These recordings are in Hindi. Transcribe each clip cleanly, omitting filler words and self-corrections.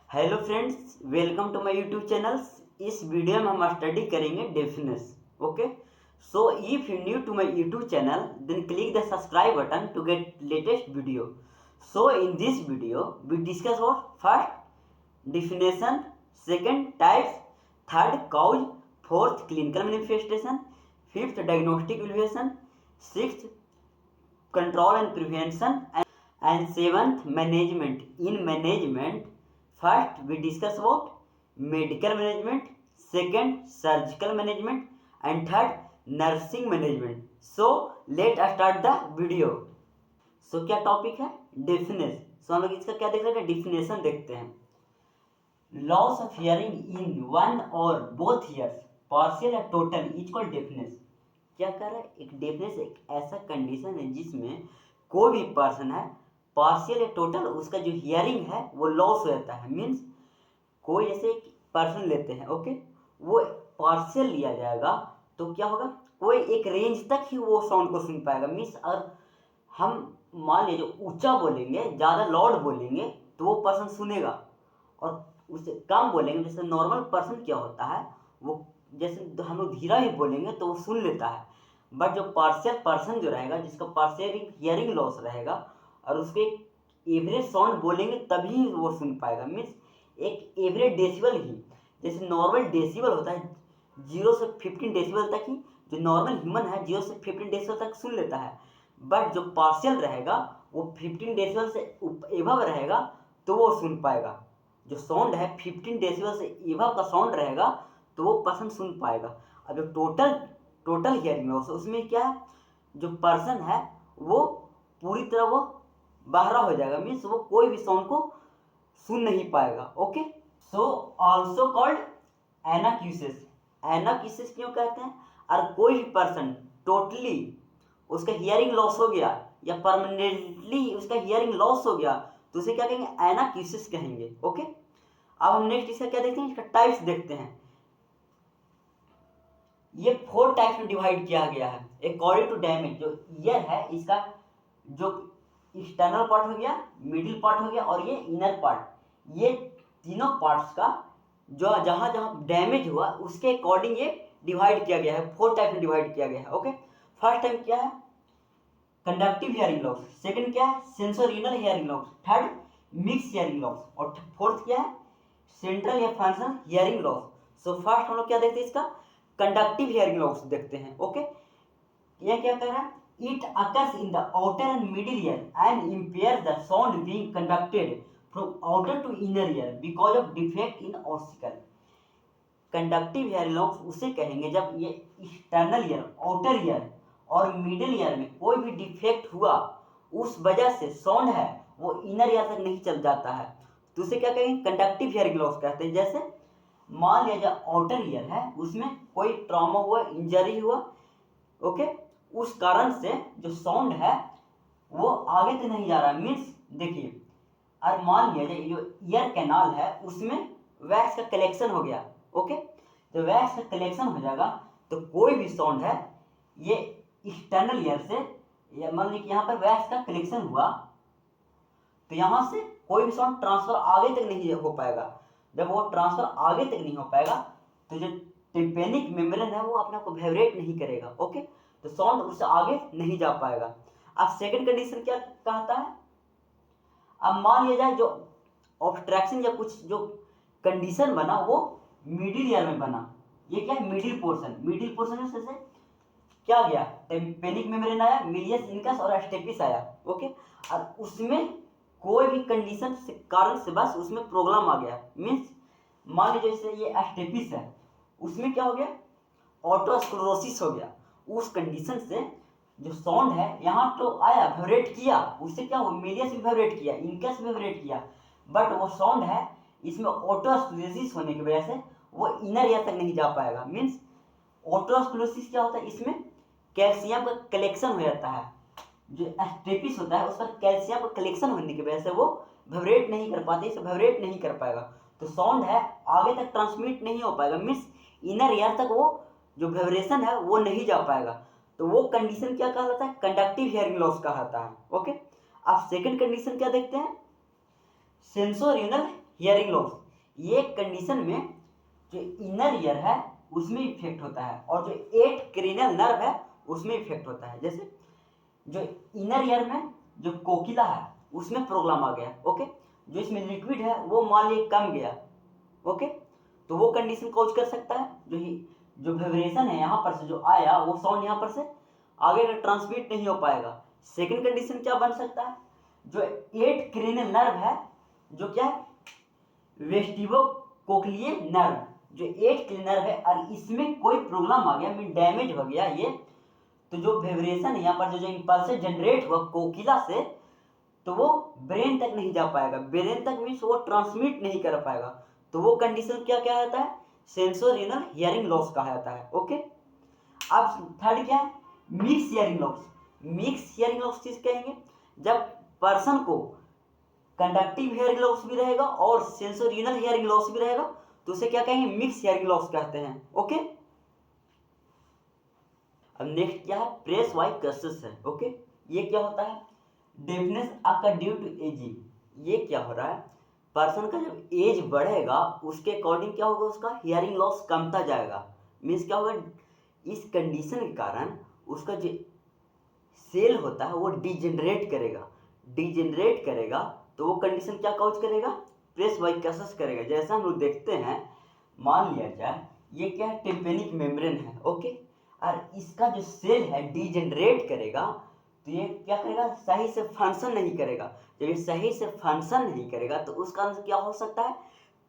Hello friends, welcome to my YouTube channels. इस वीडियो में हम स्टडी करेंगे deafness. Okay, so if you new to my YouTube channel then click the subscribe button to get latest video. So in this video we discuss about first definition, second types, third cause, fourth clinical manifestation, fifth diagnostic evaluation, sixth control and prevention, and seventh management. In management, first we discuss about medical management, second surgical management, and third nursing management. So let us start the video. So क्या टॉपिक है? डेफिनेशन। सो हम लोग इसका क्या देख रहे हैं? डिफिनेशन देखते हैं। Loss of hearing in one और बोथ ईयर्स, पार्शियल या टोटल, इज कॉल्ड डेफनेस। क्या कर रहा है? एक डेफनेस एक ऐसा कंडीशन है जिसमें कोई भी पर्सन है, पार्शियल या टोटल, उसका जो हियरिंग है वो लॉस हो जाता है। मीन्स कोई जैसे एक पर्सन लेते हैं, ओके, वो पार्शियल लिया जाएगा तो क्या होगा? कोई एक रेंज तक ही वो साउंड को सुन पाएगा। मीन्स अगर हम मान लीजिए ऊंचा बोलेंगे, ज़्यादा लाउड बोलेंगे तो वो पर्सन सुनेगा, और उससे कम बोलेंगे, जैसे नॉर्मल पर्सन क्या होता है, वो जैसे हम लोग धीरा ही बोलेंगे तो वो सुन लेता है। बट जो पार्शियल पर्सन जो रहेगा, जिसका पार्शियल हियरिंग लॉस रहेगा, और उसके एवरेज साउंड बोलेंगे तभी वो सुन पाएगा। मीन्स एक एवरेज डेसिबल ही, जैसे नॉर्मल डेसिबल होता है 0 से 15 डेसिबल तक ही, जो नॉर्मल ह्यूमन है 0 से 15 डेसिबल तक सुन लेता है। बट जो पार्शियल रहेगा वो 15 डेसिबल से एबव रहेगा तो वो सुन पाएगा। जो साउंड है 15 डेसिबल से एबव का साउंड रहेगा तो वो पर्सन सुन पाएगा। अब जो टोटल हियरिंग लॉस है, उसमें क्या है? जो पर्सन है वो पूरी तरह वो बहरा हो जाएगा। मीन्स वो कोई भी साउंड को सुन नहीं पाएगा। Okay, so also called anacusis. Anacusis क्यों कहते हैं? और कोई भी पर्सन टोटली उसका हियरिंग लॉस हो गया या परमानेंटली उसका हियरिंग लॉस हो गया तो उसे क्या कहेंगे? एनाक्यूसिस कहेंगे। ओके, अब हम नेक्स्ट इसका क्या देखते हैं? इसका टाइप्स देखते हैं। ये 4 टाइप्स में डिवाइड किया गया है अकॉर्डिंग टू डैमेज। जो ईयर है इसका जो एक्सटर्नल पार्ट हो गया, मिडिल पार्ट हो गया और ये इनर पार्ट, ये तीनों पार्ट्स का जो जहां जहां डैमेज हुआ उसके अकॉर्डिंग ये डिवाइड किया गया है। 4 टाइप में डिवाइड किया गया है। ओके, फर्स्ट टाइप क्या है? Conductive hearing loss. सेकंड क्या है? Sensorial hearing loss. Third mix hearing loss. और फोर्थ क्या है? सेंट्रल या functional hearing loss. So first हम लोग क्या देखते हैं? इसका कंडक्टिव हियरिंग लॉस देखते हैं। ओके, ये क्या कर रहा है? It occurs in the outer and middle ear and impair the sound being conducted from outer to inner ear because of defect in ossicle. Conductive hearing loss उसे कहेंगे जब ये एक्सटर्नल ईयर, आउटर ईयर और मिडिल ईयर में कोई भी डिफेक्ट हुआ, उस वजह से साउंड है वो इनर ईयर तक नहीं चल जाता है, तो उसे क्या कहेंगे? कंडक्टिव हियरिंग लॉस कहते हैं। जैसे मान लिया जो आउटर ईयर है उसमें कोई ट्रॉमा हुआ, इंजरी हुआ, ओके, उस कारण से जो साउंड है वो आगे तक नहीं जा रहा। मीन्स देखिए, और मान लिया जाए जो ईयर कैनाल है उसमें वैक्स का कलेक्शन हो गया। ओके, तो वैक्स का कलेक्शन हो जाएगा तो कोई भी साउंड है ये एक्सटर्नल ईयर से, या मान लीजिए यहाँ पर वैक्स का कलेक्शन हुआ तो यहाँ से कोई भी साउंड ट्रांसफर आगे तक नहीं हो पाएगा। जब वो ट्रांसफर आगे तक नहीं हो पाएगा तो जो टिम्पेनिक मेम्ब्रेन है वो अपने आप को वाइब्रेट नहीं करेगा। ओके, तो साउंड उससे आगे नहीं जा पाएगा। अब सेकंड कंडीशन क्या कहता है? अब मान लिया जाए जो ऑब्स्ट्रक्शन या कुछ जो कंडीशन बना वो मिडिल ईयर में बना। ये क्या है? मिडिल पोर्शन में से क्या गया? टिम्पेनिक मेम्ब्रेन आया, मिलियस इनकस और स्टेपिस आया। ओके, और उसमें कोई भी कंडीशन से कारण से बस उसमें प्रॉब्लम आ गया। मीन्स मान लीजिए जैसे ये स्टेपिस है, उसमें क्या हो गया? ऑटोस्क्लेरोसिस हो गया। उस कंडीशन से जो साउंड है यहाँ तो आया, वाइब्रेट किया, उससे क्या हुआ? मिलियस भी वाइब्रेट किया, इनकस भी वाइब्रेट किया, बट वो साउंड है इसमें ऑटोस्क्लेरोसिस होने की वजह से वो इनर ईयर तक नहीं जा पाएगा। मीन्स ऑटोस्क्लेरोसिस क्या होता है? इसमें कैल्शियम का कलेक्शन हो जाता है। जो स्टेपिस होता है उस पर कैल्शियम का कलेक्शन होने की वजह से वो वाइब्रेट नहीं कर पाते, इसे वाइब्रेट नहीं कर पाएगा, तो साउंड है आगे तक ट्रांसमिट नहीं हो पाएगा। मीन्स इनर ईयर तक वो जो वाइब्रेशन है वो नहीं जा पाएगा, तो वो कंडीशन क्या कहलाता है? कंडक्टिव हियरिंग लॉस कहलाता है। ओके, अब सेकंड कंडीशन क्या देखते हैं? सेंसोरियल हियरिंग लॉस, ये कंडीशन में जो इनर ईयर है उसमें इफेक्ट होता है और जो 8 क्रेनियल नर्व है उसमें इफेक्ट होता है। जैसे जो इनर ईयर में जो कोकिला है उसमें प्रॉब्लम आ गया, ओके, जो इसमें लिक्विड है वो मान लीजिए कम गया, ओके, तो वो कंडीशन कॉज कर सकता है। जो वाइब्रेशन है यहाँ पर से जो आया वो साउंड यहाँ पर से आगे का ट्रांसमिट नहीं हो पाएगा। सेकंड कंडीशन क्या बन सकता है, जो 8 क्रेनियल नर्व है जो क्या है वेस्टिबो कोक्लियर नर्व, जो 8 क्रेनियल नर्व है और इसमें कोई प्रॉब्लम आ गया, मीन डैमेज हो गया ये, तो जो वाइब्रेशन है यहाँ पर जो इंपल्स जनरेट हुआ कोकिला से तो वो ब्रेन तक नहीं जा पाएगा, ब्रेन तक मीन्स वो ट्रांसमिट नहीं कर पाएगा, तो वो कंडीशन क्या क्या आता है, सेंसोरियल हियरिंग लॉस कहा जाता है, ओके। अब थर्ड क्या है, mix hearing loss. Mix hearing loss किस कहेंगे, जब पर्सन को कंडक्टिव हियरिंग लॉस भी रहेगा और सेंसोरियल हियरिंग लॉस भी रहेगा तो उसे क्या कहेंगे, मिक्स हियरिंग लॉस कहते हैं, ओके। अब नेक्स्ट क्या है, प्रेस वाइकसिस है, ओके। ये क्या होता है, deafness occur due to ageing. ये क्या हो रहा है, पर्सन का जब एज बढ़ेगा उसके अकॉर्डिंग क्या होगा, उसका हियरिंग लॉस कमता जाएगा। मीन्स क्या होगा, इस कंडीशन के कारण उसका जो सेल होता है वो डिजेनरेट करेगा, डिजेनरेट करेगा तो वो कंडीशन क्या कॉज करेगा, प्रेस वाइकसिस करेगा। जैसा हम लोग देखते हैं, मान लिया जाए ये क्या है, टिम्पेनिक मेम्ब्रेन है, ओके, और इसका जो सेल है डिजेनरेट करेगा तो ये क्या करेगा, सही से फंक्शन नहीं करेगा। जब ये सही से फंक्शन नहीं करेगा तो उसका कारण क्या हो सकता है,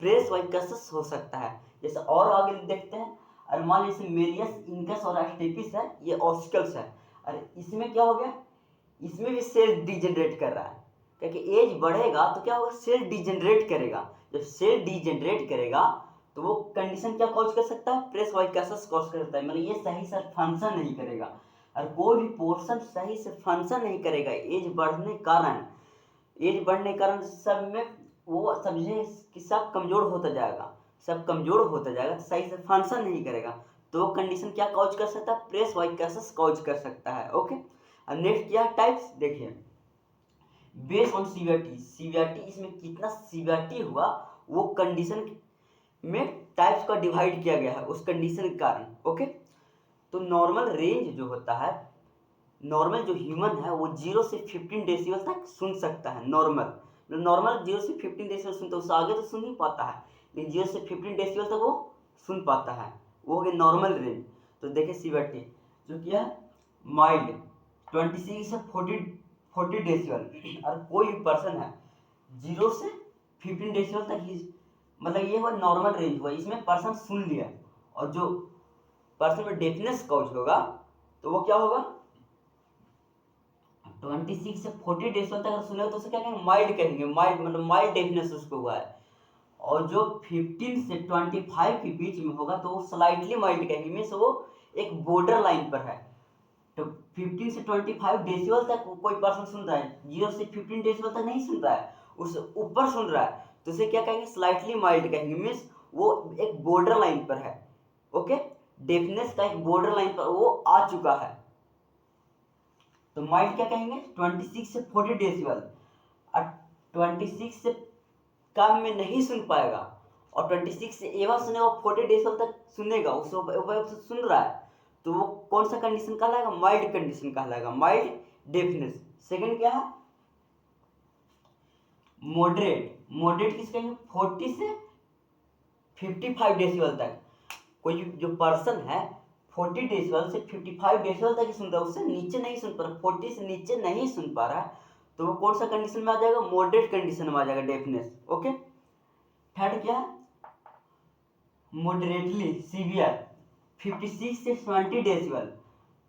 प्रेस वाइकसिस हो सकता है। जैसे और आगे देखते हैं, और मान लीजिए मेलियस इंकस और एस्टेपिस है, ये ऑस्टिकल्स है, और इसमें क्या हो गया, इसमें भी सेल डिजेनरेट कर रहा है, क्योंकि एज बढ़ेगा तो क्या होगा, सेल डिजेनरेट करेगा। जब सेल डिजेनरेट करेगा तो वो कंडीशन क्या कॉज कर सकता है, प्रेस वाइकसिस कॉज कर सकता है, मतलब ये सही से फंक्शन नहीं करेगा, और कोई भी पोर्शन सही से फंक्शन नहीं करेगा एज बढ़ने कारण, एज बढ़ने कारण सब में वो समझे कि सब कमजोर होता जाएगा, सब कमजोर होता जाएगा, सही से फंक्शन नहीं करेगा, तो वो कंडीशन क्या कॉज कर सकता है, प्रेस वाइकसिस कॉज कर सकता है, ओके। अब नेक्स्ट क्या टाइप्स देखिए, बेस्ड ऑन सीवियरिटी, सीवियरिटी इसमें कितना सीवियरिटी हुआ वो कंडीशन में टाइप्स का डिवाइड किया गया है उस कंडीशन के कारण, ओके। तो नॉर्मल रेंज जो होता है, नॉर्मल जो ह्यूमन है वो 0 से 15 डेसिबल तक सुन सकता है, नॉर्मल नॉर्मल 0 से 15 डेसिबल सुनता है, उससे आगे तो सुन नहीं पाता है, लेकिन 0 से 15 डेसिबल तक वो सुन पाता है, वो हो गया नॉर्मल रेंज। तो देखिए सीवियरिटी जो क्या है, माइल्ड 26 से 40 डेसिबल, और कोई भी पर्सन है 0 से 15 डेसिबल तक ही, मतलब ये हुआ नॉर्मल रेंज हुआ, इसमें पर्सन सुन लिया, और जो पर्सन में डेफनेस कॉज होगा तो वो क्या होगा, 26 से 40 डेसिबल तक अगर सुने तो उसे क्या कहेंगे, माइल्ड कहेंगे, माइल्ड मतलब माइल्ड डेफनेस उसको हुआ है। और जो 15 से 25 के बीच में होगा तो वो स्लाइटली माइल्ड कहेंगे, मीन्स वो एक बॉर्डर लाइन पर है। तो 15 से 25 डेसिबल तक कोई पर्सन सुन रहा है, 0 से 15 डेसिबल तक नहीं सुन रहा है, उस ऊपर सुन रहा है, तो उसे क्या कहेंगे, स्लाइटली माइल्ड कहेंगे, मीन्स वो एक बॉर्डर लाइन पर है, ओके, डेफनेस का एक बॉर्डर लाइन पर वो आ चुका है, तो माइल्ड क्या कहेंगे, 26 से 40 डेसिबल, और 26 से कम में नहीं सुन पाएगा, और 26 से एवं सुनेगा, 40 डेसिबल तक सुनेगा, उससे सुन रहा है, तो वो कौन सा कंडीशन कहलाएगा, माइल्ड कंडीशन कहलाएगा, माइल्ड डेफनेस। सेकंड क्या है, मॉडरेट, मॉडरेट किस कहेंगे, 40 से 55 डेसिबल तक, कोई जो पर्सन है 40 डेसिबल से 55 डेसिबल तक ही सुन रहा है, उससे नीचे नहीं सुन पा रहा, 40 से नीचे नहीं सुन पा रहा है, तो वो कौन सा कंडीशन में आ जाएगा, मॉडरेट कंडीशन में आ जाएगा, डेफनेस, ओके। थर्ड क्या है, मॉडरेटली सीवियर 56 से 70 डेसिबल,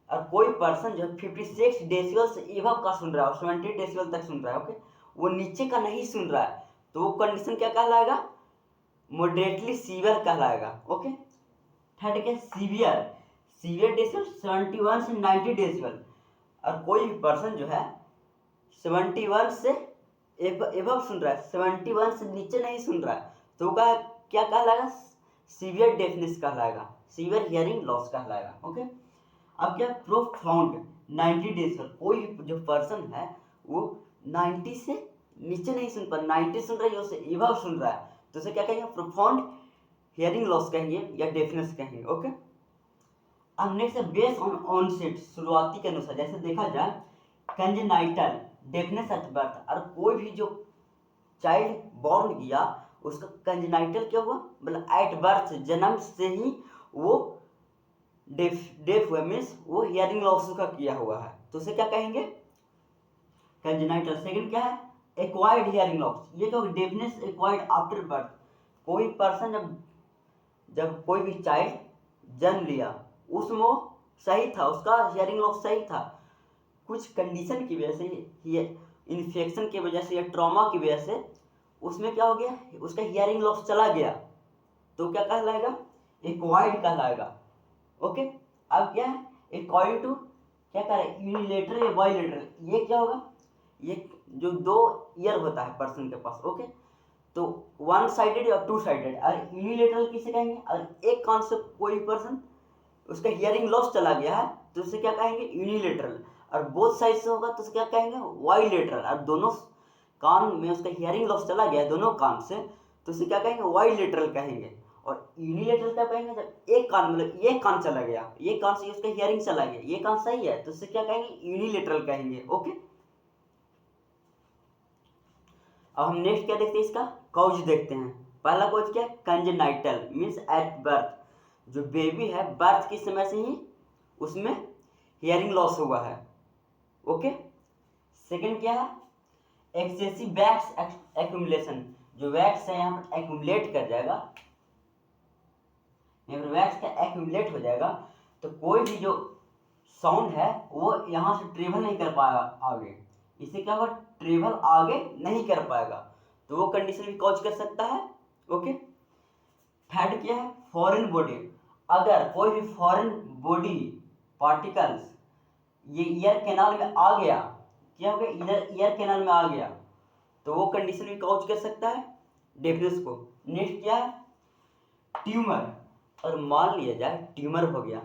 और कोई पर्सन जो 56 डेसिबल से एबव का सुन रहा है और 70 डेसिबल तक सुन रहा है, ओके, वो नीचे का नहीं सुन रहा है, तो वो कंडीशन क्या कहलाएगा, मॉडरेटली सीवियर कहलाएगा, ओके। थर्ड क्या, सीवियर, सीवियर डेसिबल 71 से 90 डेसिबल, और कोई भी पर्सन जो है 71 से एबव सुन रहा है, 71 से नीचे नहीं सुन रहा है, तो का क्या कहलाएगा, सीवियर डेफनेस कहलाएगा, सीवियर हियरिंग लॉस कहलाएगा, ओके। अब क्या, प्रोफाउंड 90 डेसिबल, कोई जो पर्सन है वो 90 से नीचे नहीं सुन पा, 90 सुन रहा है, उससे एबव सुन रहा है, तो उसे क्या कहेंगे, प्रोफाउंड हियरिंग लॉस कहेंगे या डेफनेस कहेंगे। ओके, अब नेक्स्ट है बेस ऑन ऑनसेट, शुरुआती के अनुसार। जैसे देखा जाए कंजेनाइटल डेफनेस एट बर्थ, और कोई भी जो चाइल्ड बॉर्न किया उसका कंजेनाइटल क्या हुआ, मतलब एट बर्थ, जन्म से ही वो डेफ हुआ, मीन्स वो हियरिंग लॉस का किया हुआ है, तो उसे क्या कहेंगे, कंजेनाइटल। सेकंड क्या है, एक्वायर्ड हियरिंग लॉस, ये जो डेफनेस एक्वायर्ड आफ्टर बर्थ, कोई पर्सन जब कोई भी चाइल्ड जन्म लिया उसमें वो सही था, उसका हियरिंग लॉस सही था, कुछ कंडीशन की वजह से, इन्फेक्शन की वजह से या ट्रॉमा की वजह से उसमें क्या हो गया, उसका हियरिंग लॉस चला गया, तो क्या कहलाएगा, एक्वायर्ड कहलाएगा। ओके, अब क्या है, अकॉर्डिंग टू क्या कह रहा है, यूनिलेटरल या बाइलेटरल, ये क्या होगा, ये जो दो ईयर होता है पर्सन के पास। ओके, तो वन साइडेड या टू साइडेड, और यूनिलेटरल किसे कहेंगे, और एक कान से कोई पर्सन उसका हियरिंग लॉस चला गया है तो उसे क्या कहेंगे, यूनिलेटरल, और बोथ साइड से होगा तो उसे क्या कहेंगे, बाइलेटरल, और दोनों कान में उसका हियरिंग लॉस चला गया है दोनों कान से, तो उसे क्या कहेंगे, बाइलेटरल कहेंगे। और यूनिलेटरल क्या कहेंगे, जब एक कान, मतलब ये कान चला गया, ये कान से उसका हियरिंग चला गया, ये कान सही है, तो उसे क्या कहेंगे, यूनिलेटरल कहेंगे। ओके, अब हम नेक्स्ट क्या देखते हैं, इसका कॉज देखते हैं। पहला कॉज क्या है, कंजेनाइटल, मीन्स एट बर्थ, जो बेबी है बर्थ के समय से ही उसमें हियरिंग लॉस हुआ है। ओके, सेकंड क्या है, एक्सेसिव वैक्स एक्यूमुलेशन, जो वैक्स है यहाँ पर एक्यूमुलेट कर जाएगा, यहाँ पर वैक्स का एक्यूमुलेट हो जाएगा, तो कोई भी जो साउंड है वो यहाँ से ट्रेवल नहीं कर पाएगा आगे, इससे क्या होगा, ट्रेवल आगे नहीं कर पाएगा, तो वो कंडीशन भी कॉज कर सकता है। ओके, थर्ड क्या है, फॉरेन बॉडी, अगर कोई भी फॉरेन बॉडी पार्टिकल्स ये ईयर कैनाल में आ गया, क्या हो गया, इधर ईयर कैनाल में आ गया, तो वो कंडीशन भी कॉज कर सकता है डेफनेस को। नेक्स्ट क्या है, ट्यूमर, और मान लिया जाए ट्यूमर हो गया,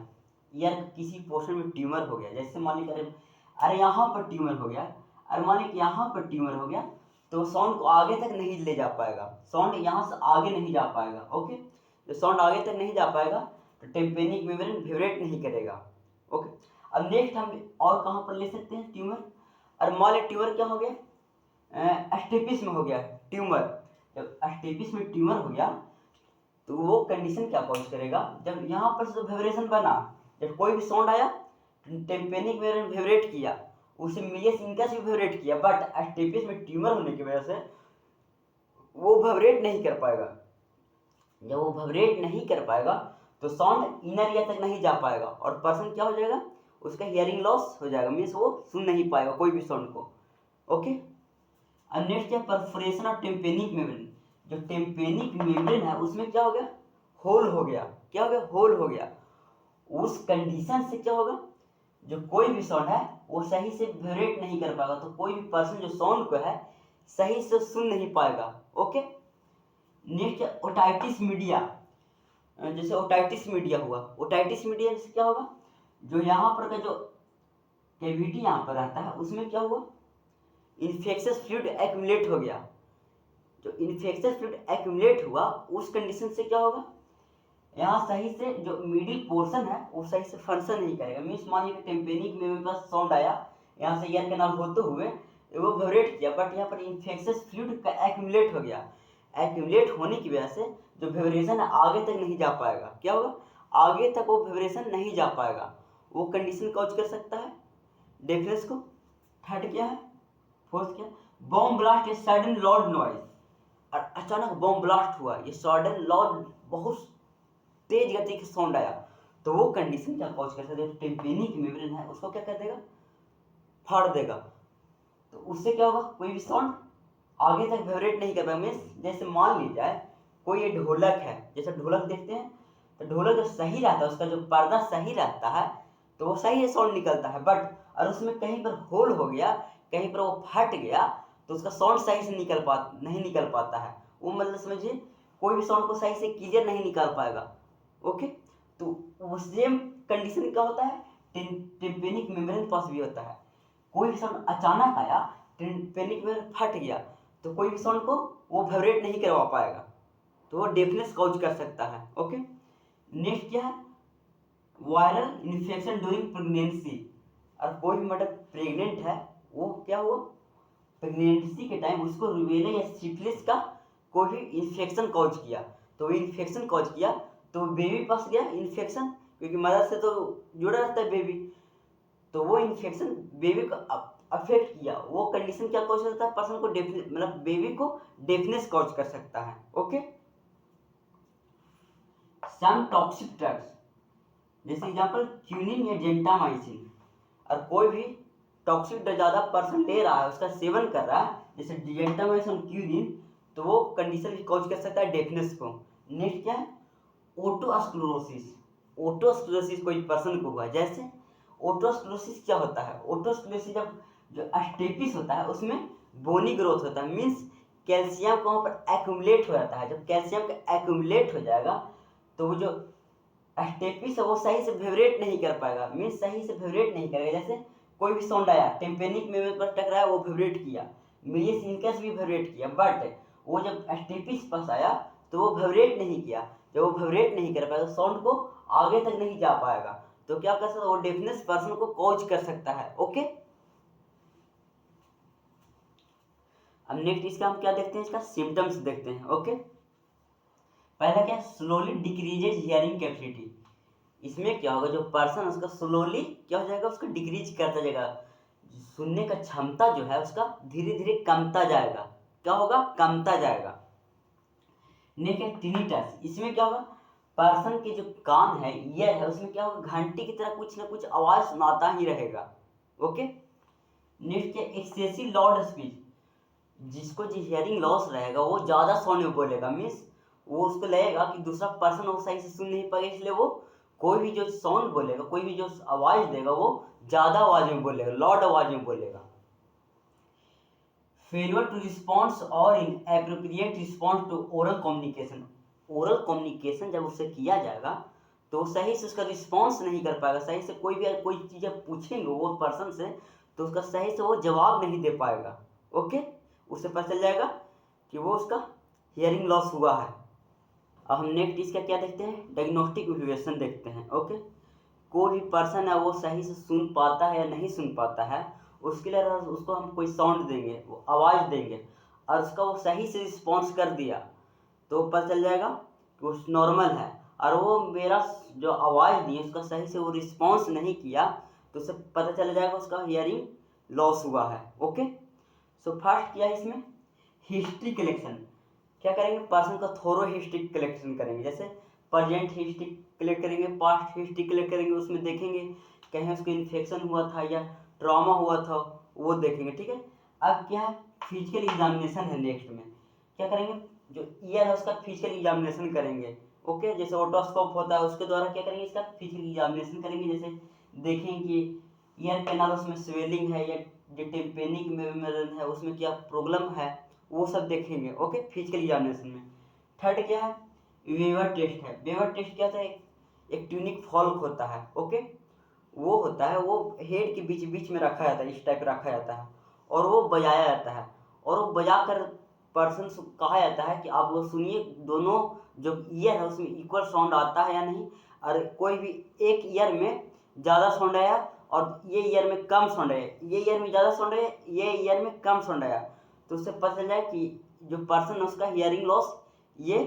ईयर किसी पोर्शन में ट्यूमर हो गया, जैसे मान लीजिए अरे यहाँ पर ट्यूमर हो गया, अरे मान लीजिए यहाँ पर ट्यूमर हो गया, तो साउंड को आगे तक नहीं ले जा पाएगा, साउंड यहाँ से आगे नहीं जा पाएगा। ओके, तो साउंड आगे तक नहीं जा पाएगा तो टिम्पेनिक मेम्ब्रेन वाइब्रेट नहीं करेगा। ओके, अब नेक्स्ट हम और कहाँ पर ले सकते हैं ट्यूमर, और मान लीजिए ट्यूमर क्या हो गया, स्टेपिस में हो गया ट्यूमर, जब स्टेपिस में ट्यूमर हो गया तो वो कंडीशन क्या कॉज करेगा, जब यहाँ पर जो वाइब्रेशन बना, जब कोई भी साउंड आया टिम्पेनिक मेम्ब्रेन वाइब्रेट किया, उसे मीडियस इंकस भी वाइब्रेट किया, बट स्टेपिस में ट्यूमर होने की वजह से वो वाइब्रेट नहीं कर पाएगा। जब वो वाइब्रेट नहीं कर पाएगा तो साउंड इनर ईयर तक नहीं जा पाएगा, और पर्सन क्या हो जाएगा, उसका हियरिंग लॉस हो जाएगा, मीन्स वो सुन नहीं पाएगा कोई भी साउंड को। ओके, अब नेक्स्ट क्या, परफोरेशन ऑफ टिम्पेनिक मेम्ब्रेन, जो टिम्पेनिक मेम्ब्रेन है उसमें क्या हो गया, होल हो गया, क्या हो गया, होल हो गया, उस कंडीशन से क्या होगा, जो कोई भी साउंड है वो सही से वाइब्रेट नहीं कर पाएगा, तो कोई भी पर्सन जो साउंड को है सही से सुन नहीं पाएगा। ओके, नेक्स्ट ओटाइटिस मीडिया, जैसे ओटाइटिस मीडिया हुआ, ओटाइटिस मीडिया जैसे क्या होगा, जो यहाँ पर का जो कैविटी यहाँ पर रहता है उसमें क्या हुआ, इन्फेक्शियस फ्लूइड एक्यूमुलेट हो गया, जो इन्फेक्शियस फ्लूइड एक्यूमुलेट हुआ उस कंडीशन से क्या होगा, यहाँ सही से जो मिडिल पोर्शन है वो सही से फंक्शन नहीं करेगा, मीन्स मान लीजिए टेम्पेनिक में मेरे पास साउंड आया, यहाँ से ईयर कैनाल होते हुए वो वाइब्रेट किया, बट यहाँ पर इन्फेक्शियस फ्लूइड का एक्यूमुलेट हो गया, एक्यूमुलेट होने की वजह से जो वाइब्रेशन है आगे तक नहीं जा पाएगा, क्या होगा, आगे तक वो वाइब्रेशन नहीं जा पाएगा, वो कंडीशन कॉज कर सकता है डेफनेस को। थर्ड क्या है, फोर्थ क्या, बॉम्ब ब्लास्ट या सडन लाउड नॉइज, और अचानक बॉम्ब ब्लास्ट हुआ, ये सडन लाउड बहुत तेज गति का साउंड आया, तो वो कंडीशन क्या कॉज कर सकते हैं, टिम्पेनिक मेम्ब्रेन है उसको क्या कर देगा, फाड़ देगा, तो उससे क्या होगा, कोई भी साउंड आगे तक वाइब्रेट नहीं कर पाएगा। मीन्स जैसे मान ली जाए कोई ये ढोलक है, जैसे ढोलक देखते हैं तो ढोलक जब सही रहता है, उसका जो पर्दा सही रहता है तो वो सही साउंड निकलता है, बट और उसमें कहीं पर होल हो गया, कहीं पर वो फट गया, तो उसका साउंड सही से नहीं निकल पाता है, वो मतलब समझिए कोई भी साउंड को सही से क्लियर नहीं निकाल पाएगा। ओके, तो सेम कंडीशन क्या होता है, टिम्पेनिक मेम्ब्रेन पास भी होता है, कोई भी साउंड अचानक आया, टिम्पेनिक मेम्ब्रेन फट गया, तो कोई भी साउंड को वो वाइब्रेट नहीं करवा पाएगा, तो वो डेफनेस कॉज कर सकता है। ओके, नेक्स्ट क्या है, वायरल इन्फेक्शन ड्यूरिंग प्रेगनेंसी। और कोई भी मतलब प्रेग्नेंट है, वो क्या हुआ, प्रेगनेंसी के टाइम उसको रूबेला या सिफिलिस का कोई भी इन्फेक्शन कॉज किया, तो वो इन्फेक्शन कॉज किया तो बेबी पास गया इन्फेक्शन, क्योंकि मदर से तो जुड़ा रहता है बेबी, तो वो इन्फेक्शन बेबी को अफेक्ट किया, वो कंडीशन क्या कॉज करता है, पर्सन को मतलब बेबी को डेफनेस कॉज कर सकता है। ओके, सम टॉक्सिक ड्रग्स, जैसे एग्जांपल क्यूनिन या जेंटामाइसिन। और कोई भी टॉक्सिक ड्रग ज़्यादा पर्सन ले रहा है, उसका सेवन कर रहा है, जैसे जेंटामाइसिन क्यूनिन, तो वो कंडीशन कॉज कर सकता है डेफनेस को। नेक्स्ट क्या है, ओटोस्क्लेरोसिस। ओटोस्क्लेरोसिस कोई पर्सन को हुआ, जैसे ओटोस्क्लेरोसिस क्या होता है, ओटोस्क्लेरोसिस जब जो स्टेपिस होता है उसमें बोनी ग्रोथ होता है, मीन्स कैल्शियम को वहाँ पर एक्यूमुलेट हो जाता है। जब कैल्शियम का एक्यूमुलेट हो जाएगा तो वो जो स्टेपिस है वो सही से वाइब्रेट नहीं कर पाएगा, मीन्स सही से वाइब्रेट नहीं करेगा। जैसे कोई भी साउंड आया, टेम्पेनिक मेमोरी पर टकराया, वो वाइब्रेट किया, मिलियस इंकस भी वाइब्रेट किया, बट वो जब स्टेपिस पास आया तो वो वाइब्रेट नहीं किया। जब वो वाइब्रेट नहीं कर पाएगा, साउंड को आगे तक नहीं जा पाएगा, तो क्या कर सकता है, वो डेफनेस पर्सन को कॉज कर सकता है। ओके, अब नेक्स्ट इसका हम क्या देखते हैं, इसका सिम्टम्स देखते हैं। ओके, पहला क्या, स्लोली डिक्रीजेज हियरिंग कैपेसिटी। इसमें क्या होगा, जो पर्सन उसका स्लोली क्या हो जाएगा, उसको डिक्रीज करता जाएगा, सुनने का क्षमता जो है उसका धीरे धीरे कमता जाएगा। क्या होगा, कमता जाएगा। नेक्स्ट है टिनिटस। इसमें क्या होगा, पर्सन के जो कान है, ईयर है, उसमें क्या होगा, घंटी की तरह कुछ ना कुछ आवाज सुनाता ही रहेगा। ओके, नेक्स्ट है एक्सेसिव लाउड स्पीच। जिसको जो हियरिंग लॉस रहेगा वो ज़्यादा साउंड में बोलेगा, मीन्स वो उसको लगेगा कि दूसरा पर्सन वो सही से सुन नहीं पाएगा, इसलिए वो कोई भी जो साउंड बोलेगा, कोई भी जो आवाज़ देगा वो ज़्यादा आवाज़ में बोलेगा, लाउड आवाज़ में बोलेगा। फेलियर टू रिस्पॉन्स और inappropriate response to oral communication. Oral communication जब उससे किया जाएगा तो सही से उसका रिस्पॉन्स नहीं कर पाएगा, सही से कोई चीज़ पूछेंगे वो पर्सन से तो उसका सही से वो जवाब नहीं दे पाएगा। ओके, उससे पता चल जाएगा कि वो उसका हियरिंग लॉस हुआ है। अब हम नेक्स्ट इसका क्या देखते हैं, डायग्नोस्टिक इवैल्यूएशन देखते हैं। ओके, कोई भी पर्सन है वो सही से सुन पाता है या नहीं सुन पाता है, उसके लिए उसको हम कोई साउंड देंगे, वो आवाज़ देंगे, और उसका वो सही से रिस्पॉन्स कर दिया तो पता चल जाएगा कि वो नॉर्मल है। और वो मेरा जो आवाज़ दी उसका सही से वो रिस्पॉन्स नहीं किया तो उससे पता चल जाएगा उसका हियरिंग लॉस हुआ है। ओके, सो फर्स्ट क्या है इसमें, हिस्ट्री कलेक्शन। क्या करेंगे, पर्सन का थोरो हिस्ट्री कलेक्शन करेंगे, जैसे प्रेजेंट हिस्ट्री कलेक्ट करेंगे, पास्ट हिस्ट्री कलेक्ट करेंगे, उसमें देखेंगे कहीं उसको इन्फेक्शन हुआ था या ट्रॉमा हुआ था, वो देखेंगे। ठीक है, अब क्या है, फिजिकल एग्जामिनेशन है। नेक्स्ट में क्या करेंगे, जो ईयर है उसका फिजिकल एग्जामिनेशन करेंगे। ओके, जैसे ऑटोस्कोप होता है उसके द्वारा क्या करेंगे, इसका फिजिकल एग्जामिनेशन करेंगे, जैसे देखेंगे कि ईयर कैनाल उसमें स्वेलिंग है या जो टिम्पेनिक मेम्ब्रेन है उसमें क्या प्रॉब्लम है, वो सब देखेंगे। ओके, फिजिकल एग्जामिनेशन में। थर्ड क्या है, वेवर टेस्ट है। वेवर टेस्ट क्या होता है, एक ट्यूनिक फॉल्क होता है। ओके, वो होता है, वो हेड के बीच बीच में रखा जाता है, इस टाइप रखा जाता है और वो बजाया जाता है, और वो बजा कर पर्सन कहा जाता है कि आप वो सुनिए, दोनों जो ईयर है उसमें इक्वल साउंड आता है या नहीं। और कोई भी एक ईयर में ज़्यादा साउंड आया और ये ईयर में कम साउंड आया, ये ईयर में ज़्यादा साउंड आया, ये ईयर में कम साउंड आया, तो उससे पता चल जाए कि जो पर्सन है उसका हियरिंग लॉस ये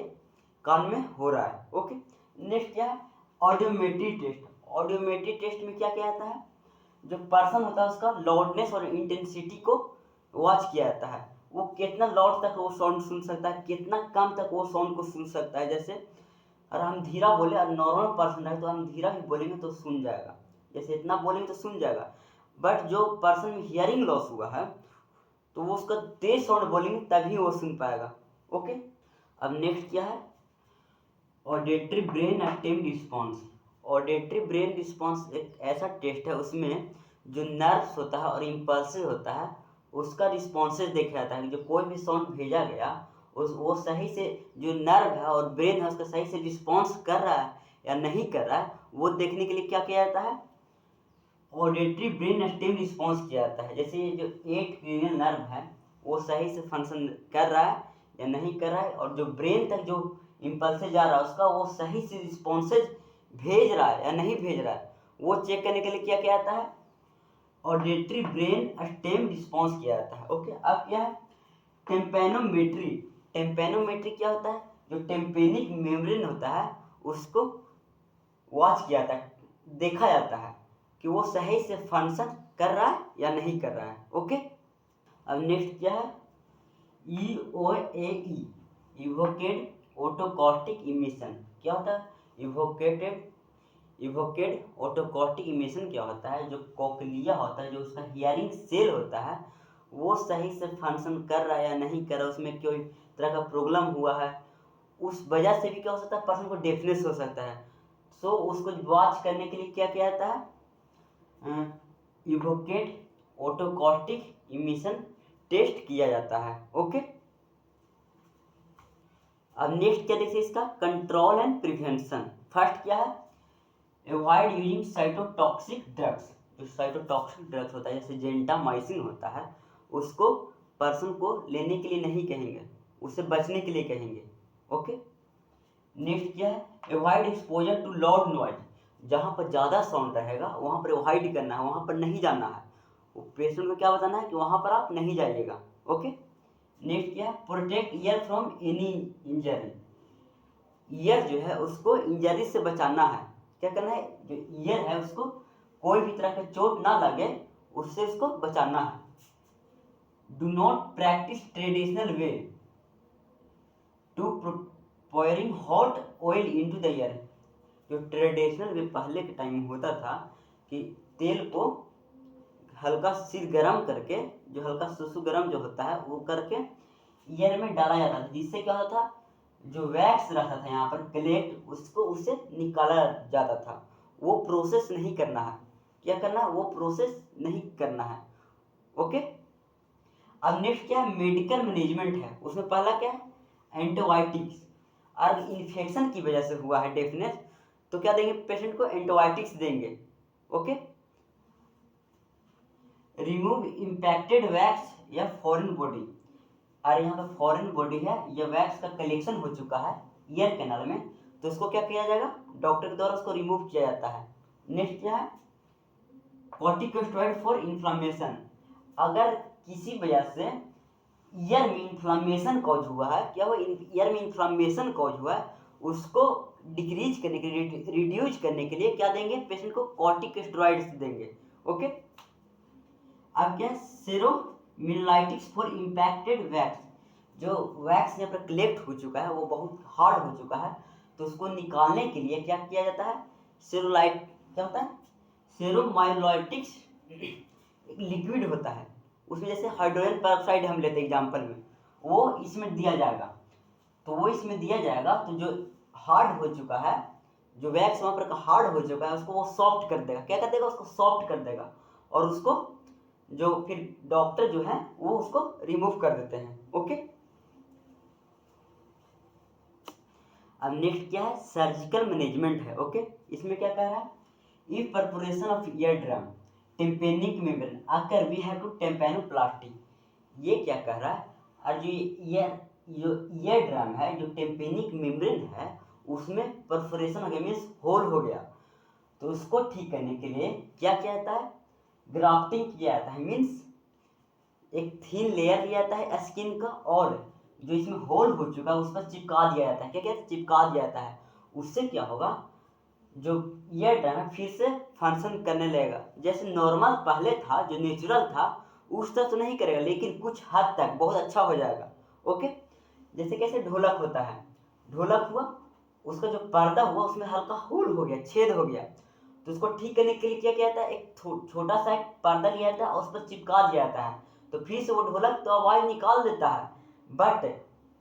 कान में हो रहा है। ओके, नेक्स्ट क्या है, ऑडियोमेट्री टेस्ट। ऑडियोमेट्री टेस्ट में क्या किया जाता है, जो पर्सन होता है उसका लाउडनेस और इंटेंसिटी को वॉच किया जाता है, वो कितना लाउड तक वो साउंड सुन सकता है, कितना कम तक वो साउंड को सुन सकता है। जैसे अगर हम धीरा बोले और नॉर्मल पर्सन है तो हम धीरा भी बोलेंगे तो सुन जाएगा, जैसे इतना बोलेंगे तो सुन जाएगा, बट जो पर्सन में हियरिंग लॉस हुआ है तो वो उसका तेज साउंड बोलेंगे तभी वो सुन पाएगा। ओके, अब नेक्स्ट क्या है, auditory brain stem response. Auditory brain response एक ऐसा टेस्ट है उसमें जो नर्व्स होता है और इम्पल्सेस होता है उसका रिस्पॉन्सेज देखा जाता है, जो कोई भी साउंड भेजा गया वो सही से जो नर्व है और ब्रेन है उसका सही से रिस्पॉन्स कर रहा है या नहीं कर रहा है, वो देखने के लिए क्या किया जाता है, ऑडिटरी ब्रेन स्टेम रिस्पॉन्स किया जाता है। जैसे ये जो 8 क्रीनियल नर्व है वो सही से फंक्शन कर रहा है या नहीं कर रहा है, और जो ब्रेन तक जो इम्पल्सेज जा रहा है उसका वो सही से रिस्पॉन्सेज भेज रहा है या नहीं भेज रहा है, वो चेक करने के लिए क्या क्या आता है, ऑडिटरी ब्रेन स्टेम रिस्पॉन्स किया जाता है। ओके, अब क्या है टेम्पेनोमेट्री। टेम्पेनोमेट्री क्या होता है, जो टेम्पेनिक मेम्ब्रेन होता है उसको वॉच किया जाता है, देखा जाता है कि वो सही से फंक्शन कर रहा है या नहीं कर रहा है। ओके, अब नेक्स्ट क्या है EOAE, इवोकेड ऑटोकॉस्टिक इमिशन। क्या होता है इवोकेड ऑटोकॉस्टिक इमिशन क्या होता है, जो कोक्लिया होता है, जो उसका हियरिंग सेल होता है, वो सही से फंक्शन कर रहा है या नहीं कर रहा है, उसमें कोई तरह का प्रॉब्लम हुआ है, उस वजह से भी क्या हो सकता है, पर्सन को डेफनेस हो सकता है। सो उसको वॉच करने के लिए क्या किया जाता है, इवोकेड ऑटोकॉस्टिक इमिशन टेस्ट किया जाता है। ओके, अब नेक्स्ट क्या देखिए इसका कंट्रोल एंड प्रिवेंशन। फर्स्ट क्या है अवॉइड यूजिंग साइटोटॉक्सिक ड्रग्स। जो साइटोटॉक्सिक ड्रग्स होता है जैसे जेंटामाइसिन होता है, उसको पर्सन को लेने के लिए नहीं कहेंगे, उससे बचने के लिए कहेंगे। ओके, नेक्स्ट क्या है avoid exposure to loud noise. जहाँ पर ज़्यादा साउंड रहेगा वहाँ पर अवॉइड करना है, वहाँ पर नहीं जाना है। पेशेंट को क्या बताना है कि वहाँ पर आप नहीं जाइएगा। ओके, नेक्स्ट क्या है protect year from any injury. Year जो है उसको इंजरी से बचाना है, क्या करना है, जो ईयर है उसको कोई भी तरह का चोट ना लगे उससे उसको बचाना है। Do not practice traditional way to pouring hot oil into the ear. जो ट्रेडिशनल वे पहले के टाइम में होता था कि तेल को हल्का सिर गरम करके, जो हल्का सुसु गरम जो होता है वो करके ईयर में डाला जाता था, जिससे क्या होता था जो वैक्स रहता था यहाँ पर कलेक्ट उसको उससे निकाला जाता था। वो प्रोसेस नहीं करना है, क्या करना है, वो प्रोसेस नहीं करना है। ओके, अब नेक्स्ट क्या है मेडिकल मैनेजमेंट है। उसमें पहला क्या है एंटीबायोटिक्स। अगर इन्फेक्शन की वजह से हुआ है डेफनेस तो क्या देंगे पेशेंट को एंटीबायोटिक्स देंगे। ओके, रिमूव इम्पैक्टेड वैक्स या फॉरेन बॉडी। और यहाँ पे फॉरेन बॉडी है, ये वैक्स का कलेक्शन हो चुका है ईयर कैनाल में, तो उसको क्या किया जाएगा डॉक्टर के द्वारा उसको रिमूव किया जाता है। नेक्स्ट क्या है कॉर्टिकोस्टेरॉइड फॉर इन्फ्लामेशन। अगर किसी वजह से ईयर में इन्फ्लामेशन कॉज हुआ है, क्या वो ईयर में इन्फ्लामेशन कॉज हुआ है, उसको डिक्रीज करने के लिए रिड्यूज करने के लिए क्या देंगे पेशेंट को कॉर्टिकोस्टेरॉइड्स देंगे। ओके, अब क्या सेरोमिनलाइटिक्स फॉर इम्पैक्टेड वैक्स। जो वैक्स यहाँ पर कलेक्ट हो चुका है वो बहुत हार्ड हो चुका है, तो उसको निकालने के लिए क्या किया जाता है सेरोलाइट, क्या होता है सेरोमाइलोटिक्स एक लिक्विड होता है, उसमें जैसे हाइड्रोजन पेरोक्साइड हम लेते हैं एग्जाम्पल में, वो इसमें दिया जाएगा। तो वो इसमें दिया जाएगा तो जो हार्ड हो चुका है, जो वैक्स वहाँ पर हार्ड हो चुका है उसको वो सॉफ्ट कर देगा। क्या कर देगा उसको सॉफ्ट कर देगा, और उसको जो फिर डॉक्टर जो है वो उसको रिमूव कर देते हैं। ओके, अब नेक्स्ट क्या है सर्जिकल मैनेजमेंट है। ओके, इसमें क्या कह रहा है if perforation of eardrum tympanic membrane occur we have to tympanoplasty. ये क्या कह रहा है, और जो ईयर ड्रम है जो टेम्पेनिक मेम्ब्रेन है उसमें परफोरेशन हो गया मीन्स होल हो गया, तो उसको ठीक करने के लिए क्या किया जाता है ग्राफ्टिंग किया जाता है। मीन्स एक थिन लेयर लिया जाता है स्किन का, और जो इसमें होल हो चुका है उस पर चिपका दिया जाता है। क्या कहते हैं चिपका दिया जाता है। उससे क्या होगा जो ईयर ड्रम है फिर से फंक्शन करने लगेगा, जैसे नॉर्मल पहले था जो नेचुरल था उस तरह तो नहीं करेगा, लेकिन कुछ हद तक बहुत अच्छा हो जाएगा। ओके, जैसे कैसे ढोलक होता है, ढोलक हुआ उसका जो पर्दा हुआ उसमें हल्का होल हो गया, छेद हो गया, तो उसको ठीक करने के लिए क्या किया जाता है एक छोटा सा एक पर्दा लिया जाता है और उस पर चिपका दिया जाता है, तो फिर से वो ढोलक तो आवाज़ निकाल देता है, बट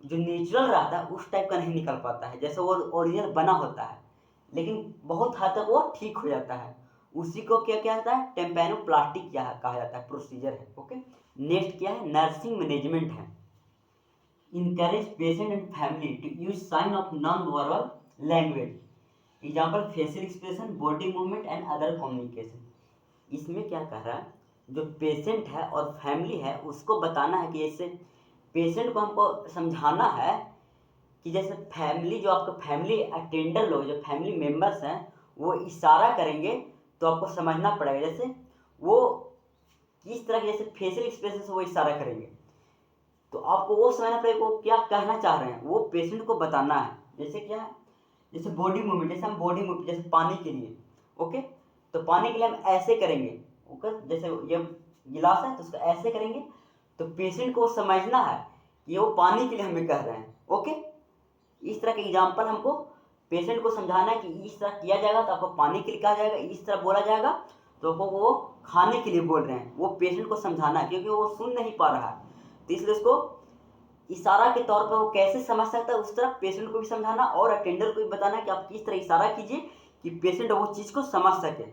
जो नेचुरल रहता है उस टाइप का नहीं निकल पाता है जैसे वो ओरिजिनल बना होता है, लेकिन बहुत हद तक वो ठीक हो जाता है। उसी को क्या क्या जाता है टेम्पेनोप्लास्टी कहा जाता है, प्रोसीजर है। ओके, नेक्स्ट क्या है नर्सिंग मैनेजमेंट है। encourage patient and family to use sign of non-verbal language, example facial expression body movement and other communication. इसमें क्या कह रहा है जो पेशेंट है और फैमिली है उसको बताना है कि जैसे पेशेंट को हमको समझाना है कि जैसे फैमिली जो आपका फैमिली अटेंडर लोग जो फैमिली मेम्बर्स हैं वो इशारा करेंगे तो आपको समझना पड़ेगा। जैसे वो किस तरह के जैसे फेशियल एक्सप्रेशन से वो इशारा करेंगे तो आपको वो समझना पड़ेगा वो क्या कहना चाह रहे हैं, वो पेशेंट को बताना है। जैसे क्या है, जैसे बॉडी मूवमेंट, जैसे हम बॉडी मूवमेंट जैसे पानी के लिए, ओके, तो पानी के लिए हम ऐसे करेंगे, ओके, जैसे ये गिलास है तो उसको ऐसे करेंगे तो पेशेंट को समझना है कि वो पानी के लिए हमें कह रहे हैं, ओके। इस तरह के एग्जाम्पल हमको पेशेंट को समझाना है कि इस तरह किया जाएगा तो आपको पानी के लिए कहा जाएगा, इस तरह बोला जाएगा तो आपको वो खाने के लिए बोल रहे हैं, वो पेशेंट को समझाना है क्योंकि वो सुन नहीं पा रहा है। तो इसलिए उसको इशारा के तौर पर वो कैसे समझ सकता है उस तरह पेशेंट को भी समझाना और अटेंडर को भी बताना कि आप किस तरह इशारा कीजिए कि पेशेंट वो चीज़ को समझ सके।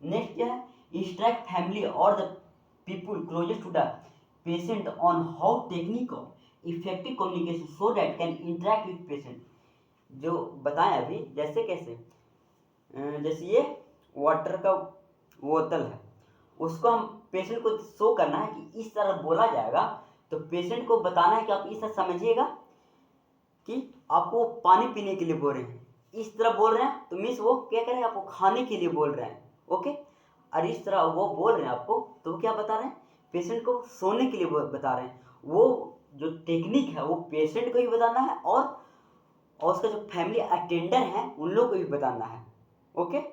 नेक्स्ट क्या है, इंस्ट्रक्ट फैमिली और the people closest to the patient on how technique of effective communication so that can interact with patient. जो बताएं अभी जैसे कैसे, जैसे ये वाटर का बोतल है, उसको हम पेशेंट को शो करना है कि इस तरह बोला जाएगा तो पेशेंट को बताना है कि आप इस तरह समझिएगा कि आपको पानी पीने के लिए बोल रहे हैं, इस तरह बोल रहे हैं तो मीन्स वो क्या करें आपको खाने के लिए बोल रहे हैं, ओके। और इस तरह वो बोल रहे हैं आपको तो वो क्या बता रहे हैं, पेशेंट को सोने के लिए बता रहे हैं। वो जो टेक्निक है वो पेशेंट को भी बताना है और उसका जो फैमिली अटेंडर है उन लोग को भी बताना है, ओके।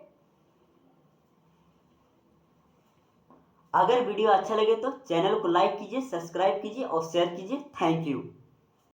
अगर वीडियो अच्छा लगे तो चैनल को लाइक कीजिए, सब्सक्राइब कीजिए और शेयर कीजिए। Thank you.